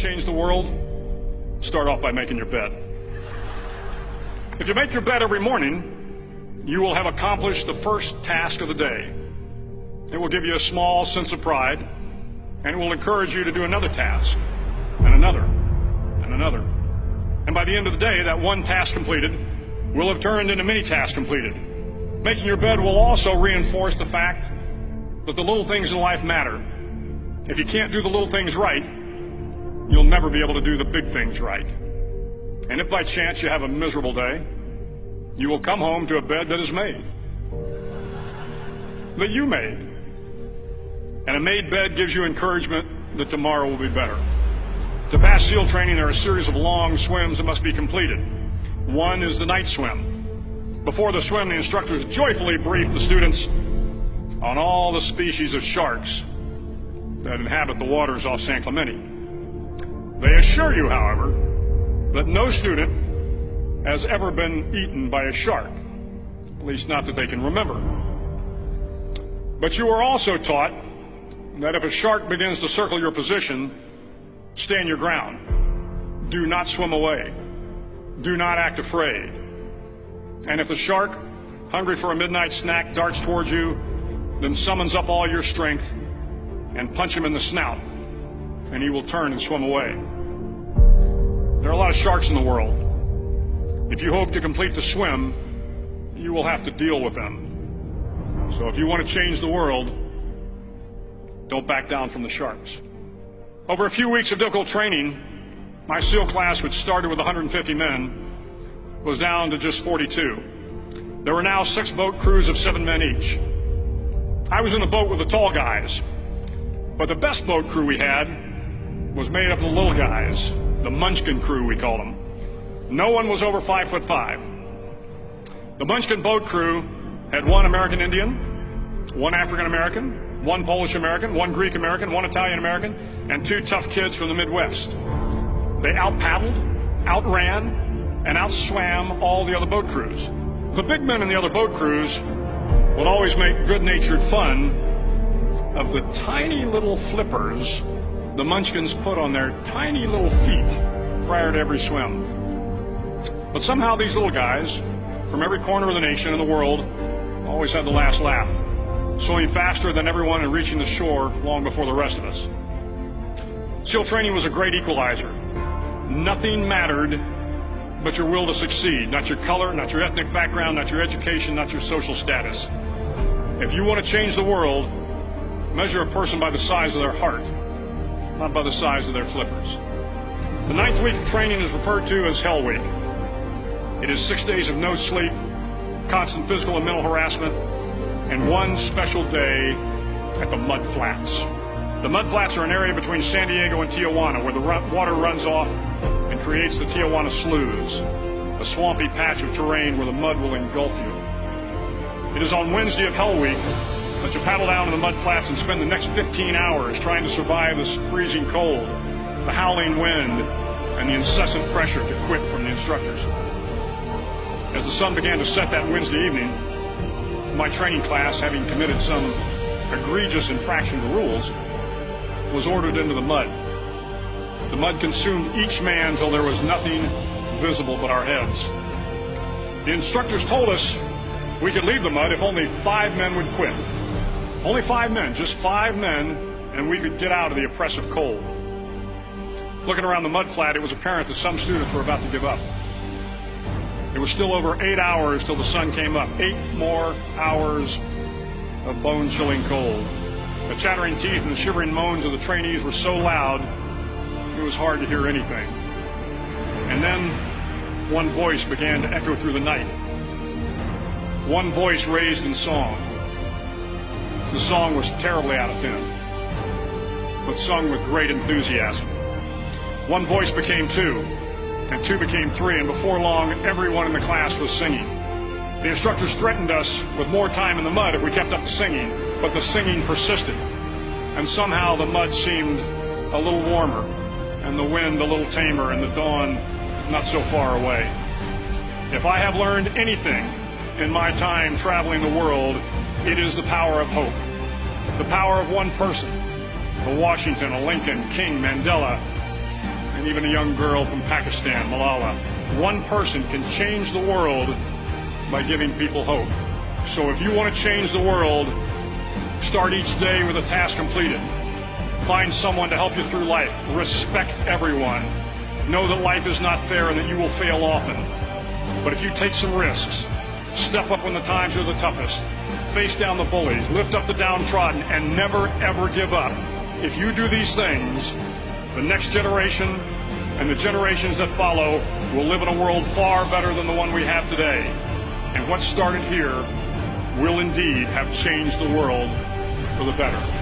change the world, start off by making your bed. If you make your bed every morning, you will have accomplished the first task of the day. It will give you a small sense of pride, and it will encourage you to do another task, and another, and another. And by the end of the day, that one task completed will have turned into many tasks completed. Making your bed will also reinforce the fact that the little things in life matter. If you can't do the little things right, you'll never be able to do the big things right. And if by chance you have a miserable day, you will come home to a bed that is made, that you made. And a made bed gives you encouragement that tomorrow will be better. To pass SEAL training, there are a series of long swims that must be completed. One is the night swim. Before the swim, the instructors joyfully brief the students on all the species of sharks that inhabit the waters off San Clemente. They assure you, however, that no student has ever been eaten by a shark, at least not that they can remember. But you are also taught that if a shark begins to circle your position, stand your ground. Do not swim away. Do not act afraid. And if the shark, hungry for a midnight snack, darts towards you, then summons up all your strength and punch him in the snout, and he will turn and swim away. There are a lot of sharks in the world. If you hope to complete the swim, you will have to deal with them. So if you want to change the world, don't back down from the sharks. Over a few weeks of difficult training, my SEAL class, which started with 150 men, was down to just 42. There were now 6 boat crews of 7 men each. I was in the boat with the tall guys, but the best boat crew we had was made up of the little guys, the Munchkin crew, we called them. No one was over 5'5". The Munchkin boat crew had 1 American Indian, 1 African American, 1 Polish American, 1 Greek American, 1 Italian American, and 2 tough kids from the Midwest. They out-paddled, outran, and outswam all the other boat crews. The big men in the other boat crews would always make good-natured fun of the tiny little flippers the Munchkins put on their tiny little feet prior to every swim. But somehow these little guys from every corner of the nation and the world always had the last laugh, swimming faster than everyone and reaching the shore long before the rest of us. SEAL training was a great equalizer. Nothing mattered but your will to succeed, not your color, not your ethnic background, not your education, not your social status. If you want to change the world, measure a person by the size of their heart, not by the size of their flippers. The 9th week of training is referred to as Hell Week. It is 6 days of no sleep, constant physical and mental harassment, and 1 special day at the Mud Flats. The Mud Flats are an area between San Diego and Tijuana where the water runs off and creates the Tijuana Sloughs, a swampy patch of terrain where the mud will engulf you. It is on Wednesday of Hell Week that you paddle down to the Mud Flats and spend the next 15 hours trying to survive this freezing cold, the howling wind, and the incessant pressure to quit from the instructors. As the sun began to set that Wednesday evening, my training class, having committed some egregious infraction to rules, was ordered into the mud. The mud consumed each man till there was nothing visible but our heads. The instructors told us we could leave the mud if only 5 men would quit. Only 5 men, just 5 men, and we could get out of the oppressive cold. Looking around the mud flat, it was apparent that some students were about to give up. It was still over 8 hours till the sun came up. 8 more hours of bone-chilling cold. The chattering teeth and the shivering moans of the trainees were so loud, it was hard to hear anything. And then one voice began to echo through the night. One voice raised in song. The song was terribly out of tune, but sung with great enthusiasm. One voice became 2, and 2 became 3, and before long, everyone in the class was singing. The instructors threatened us with more time in the mud if we kept up the singing, but the singing persisted, and somehow the mud seemed a little warmer, and the wind a little tamer, and the dawn not so far away. If I have learned anything in my time traveling the world, it is the power of hope. The power of one person, a Washington, a Lincoln, King, Mandela, and even a young girl from Pakistan, Malala. One person can change the world by giving people hope. So if you want to change the world, start each day with a task completed. Find someone to help you through life. Respect everyone. Know that life is not fair and that you will fail often. But if you take some risks, step up when the times are the toughest, face down the bullies, lift up the downtrodden, and never, ever give up. If you do these things, the next generation and the generations that follow will live in a world far better than the one we have today. And what started here will indeed have changed the world for the better.